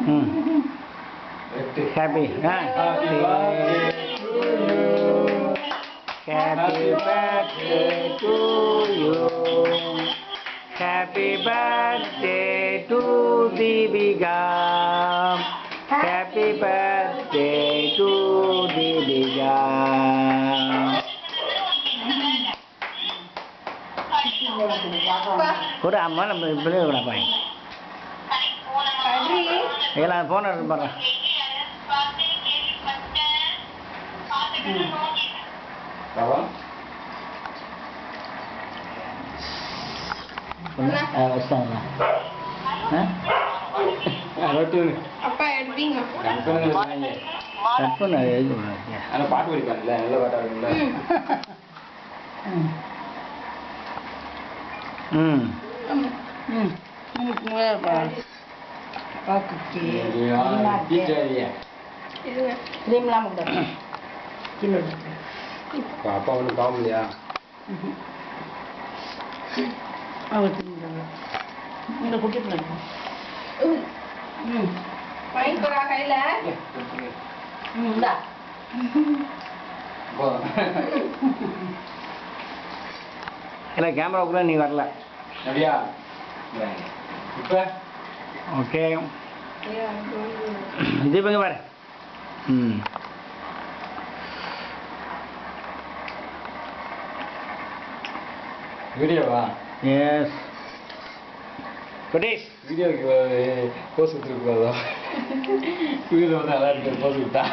Happy. Happy birthday to you. Happy birthday to Deepika. Happy birthday to Deepika. ஒரு அம்மா நம்ம இப்படியே கூட பாய் எல்லாம் போன பாரு அப்பா எடுத்தீங்க பாட்டு படிப்பாங்கல்ல நல்ல பாட்டா இருக்குல்ல அப்பா ஒன்றும் பாவம் இல்லையா இந்த குட்டி வாங்கிக்கோடா கையில இந்தா இல்லை கேமராவுக்குள்ள நீ வரல அப்படியா இப்போ ஓகே தீபங்க பாரு வீடியோவா எஸ் குட்டீஸ் வீடியோக்கு போஸ் கொடுத்துருக்கூடாதா வீடியோ வந்து நல்லா இருக்கு போஸ் விட்டா